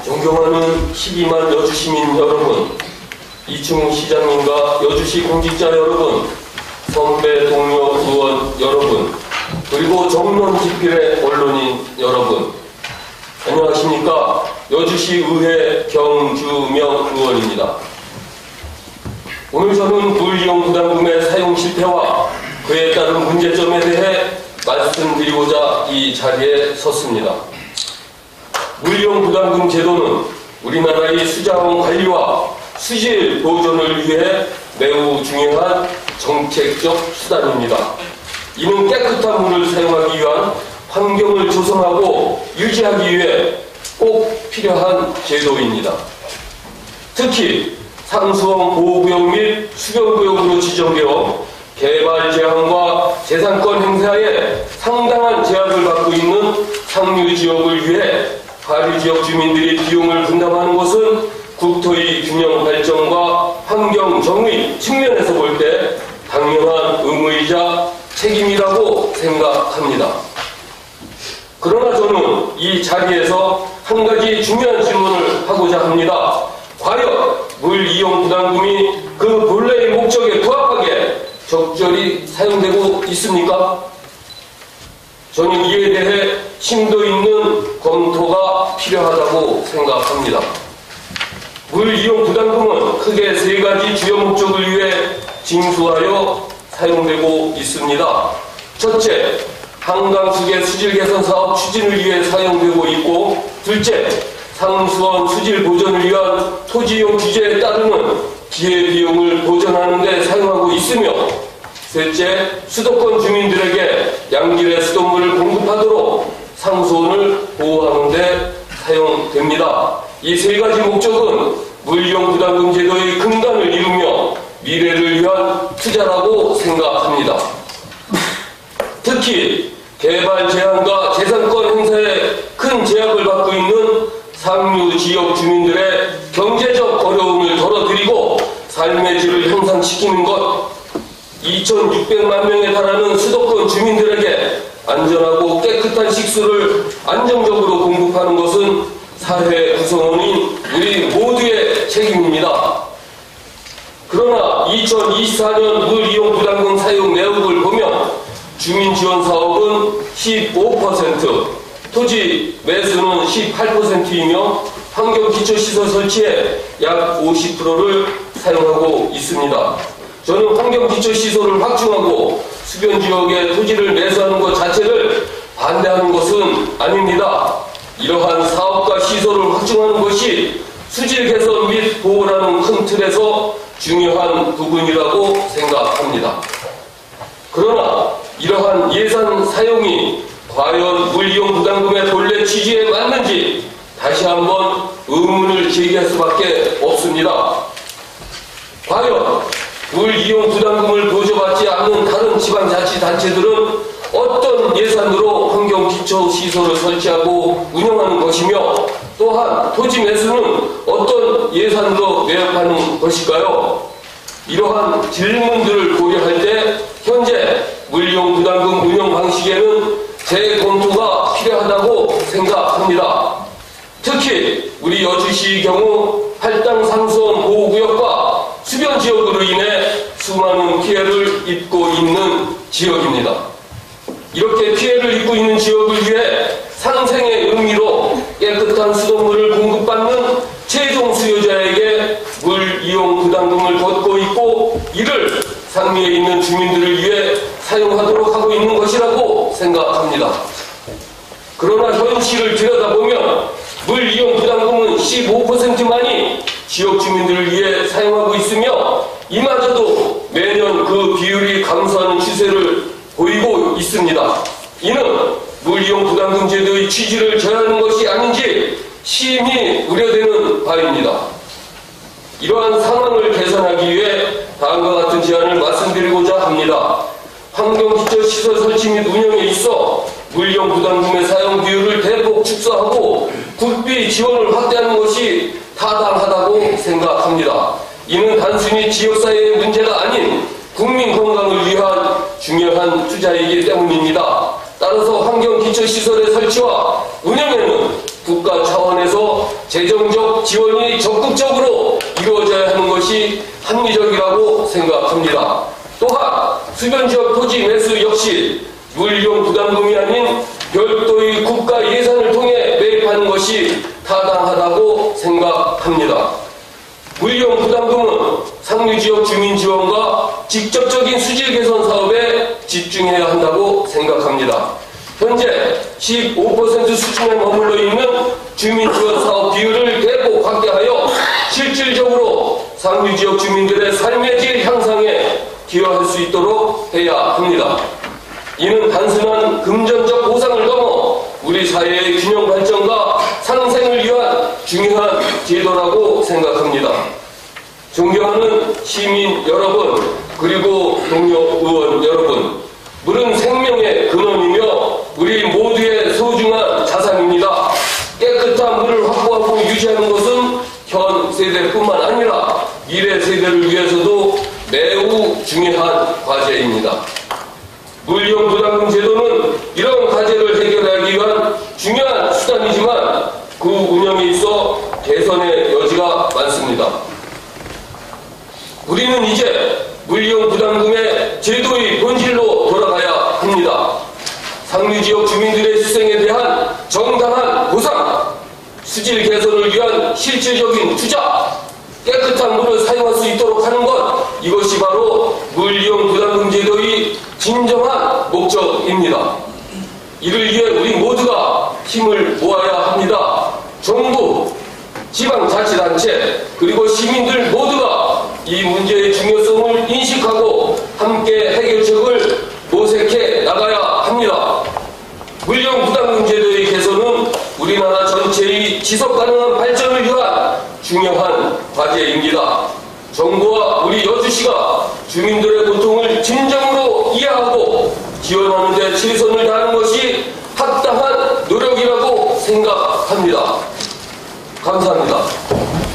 존경하는 12만 여주시민 여러분, 이충우 시장님과 여주시 공직자 여러분, 선배 동료 의원 여러분, 그리고 정론 기필의 언론인 여러분, 안녕하십니까. 여주시의회 경주명 의원입니다. 오늘 저는 물이용 부담금의 사용 실패와 그에 따른 문제점에 대해 말씀드리고자 이 자리에 섰습니다. 물이용 부담금 제도는 우리나라의 수자원 관리와 수질 보존을 위해 매우 중요한 정책적 수단입니다. 이는 깨끗한 물을 사용하기 위한 환경을 조성하고 유지하기 위해 꼭 필요한 제도입니다. 특히 상수원 보호구역 및 수변구역으로 지정되어 개발 제한과 재산권 행사에 상당한 제약을 받고 있는 상류 지역을 위해 하류 지역 주민들이 비용을 분담하는 것은 국토의 균형 발전과 환경 정의 측면에서 볼 때 당연한 의무이자 책임이라고 생각합니다. 그러나 저는 이 자리에서 한 가지 중요한 질문을 하고자 합니다. 과연 물 이용 부담금이 그 본래의 목적에 부합하게 적절히 사용되고 있습니까? 저는 이에 대해 심도 있는 검토가 필요하다고 생각합니다. 물 이용 부담금은 크게 세 가지 주요 목적을 위해 징수하여 사용되고 있습니다. 첫째, 한강수계 수질 개선 사업 추진을 위해 사용되고 있고, 둘째, 상수원 수질 보존을 위한 토지이용 규제에 따르는 기회비용을 보전하는 데 사용하고 있으며, 셋째, 수도권 주민들에게 양질의 수돗물을 공급하도록 상수원을 보호하는 데 사용됩니다. 이 세 가지 목적은 물이용 부담금 제도의 근간을 이루며 미래를 위한 투자라고 생각합니다. 특히 개발 제한과 재산권 행사에 큰 제약을 받고 있는 상류 지역 주민들의 경제적 어려움을 덜어드리고 삶의 질을 향상시키는 것, 2,600만 명에 달하는 수도권 주민들에게 안전하고 깨끗한 식수를 안정적으로 공급하는 것은 사회 구성원인 우리 모두의 책임입니다. 그러나 2024년 물 이용 부담금 사용 내역을 보면 주민지원사업은 15%, 토지 매수는 18%이며 환경기초시설 설치에 약 50%를 사용하고 있습니다. 저는 환경기초시설을 확충하고 수변지역에 토지를 매수하는 것 자체를 반대하는 것은 아닙니다. 이러한 사업과 시설을 확충하는 것이 수질 개선 및 보호라는 큰 틀에서 중요한 부분이라고 생각합니다. 그러나 이러한 예산 사용이 과연 물이용 부담금의 본래 취지에 맞는지 다시 한번 의문을 제기할 수밖에 없습니다. 과연 물이용 부담금을 보조받지 않는 다른 지방자치단체들은 어떤 예산으로 환경기초시설을 설치하고 운영하는 것이며, 또한 토지 매수는 어떤 예산으로 매입하는 것일까요? 이러한 질문들을 고려할 때 현재 물이용 부담금 운영 방식에는 재검토가 필요하다고 생각합니다. 특히 우리 여주시의 경우 할당 상수원 보호구역과 수변 지역으로 인해 수많은 피해를 입고 있는 지역입니다. 이렇게 피해를 입고 있는 지역을 위해 상생의 의미로 깨끗한 수돗물을 공급받는 최종 수요자에게 물 이용 부담금을 걷고 있고, 이를 상류에 있는 주민들을 위해 사용하도록 하고 있는 것이라고 생각합니다. 그러나 현실을 들여다보면 물 이용 부담금은 15%만이 지역 주민들을 위해 사용하고 있으며, 이마저도 매년 그 비율이 감소하는 추세를 보이고 있습니다. 이는 물이용 부담금 제도의 취지를 저해하는 것이 아닌지 심히 우려되는 바입니다. 이러한 상황을 개선하기 위해 다음과 같은 제안을 말씀드리고자 합니다. 환경기초시설 설치 및 운영에 있어 물이용 부담금의 사용 비율을 대폭 축소하고 국비 지원을 확대하는 것이 타당하다고 생각합니다. 이는 단순히 지역사회의 문제가 아닌 국민 건강을 위한 중요한 투자이기 때문입니다. 따라서 환경기초시설의 설치와 운영에는 국가 차원에서 재정적 지원이 적극적으로 이루어져야 하는 것이 합리적이라고 생각합니다. 또한 수변지역 토지 매수 역시 물용 부담금이 아닌 별도의 국가 예산을 통해 매입하는 것이 타당하다고 생각합니다. 물용 부담금은 상류지역 주민 지원과 직접적인 수질 개선 사업에 집중해야 한다고 생각합니다. 현재 15% 수준에 머물러 있는 주민 지원 사업 비율을 대폭 확대하여 실질적으로 상류지역 주민들의 삶의 질 향상에 기여할 수 있도록 해야 합니다. 이는 단순한 금전적 보상을 넘어 우리 사회의 균형 발전과 상생을 위한 중요한 제도라고 생각합니다. 존경하는 시민 여러분, 그리고 동료 의원 여러분, 물은 생명의 근원이며 우리 모두의 소중한 자산입니다. 깨끗한 물을 확보하고 유지하는 것은 현 세대뿐만 아니라 미래 세대를 위해서도 매우 중요한 과제입니다. 물용 부담금 제도는 이런 과제를 해결하기 위한 중요한 수단이지만 그 운영에 있어 개선의 여지가 많습니다. 우리는 이제 물용 부담금의 제도의 본질로 돌아가야 합니다. 상류지역 주민들의 희생에 대한 정당한 보상, 수질 개선을 위한 실질적인 투자, 깨끗한 물을 사용할 수 있도록 하는 것, 이것이 바로 물용 부담금 제도의 진정한 목적입니다. 이를 위해 우리 모두가 힘을 모아야 합니다. 정부, 지방자치단체, 그리고 시민들 모두가 이 문제의 중요성을 인식하고 함께 해결책을 모색해 나가야 합니다. 물용 부담금 제도의 개선은 우리나라 전체의 지속가능한 발전을 위한 중요한 과제입니다. 정부와 우리 여주시가 주민들의 고통을 진정으로 이해하고 지원하는 데 최선을 다하는 것이 합당한 노력이라고 생각합니다. 감사합니다.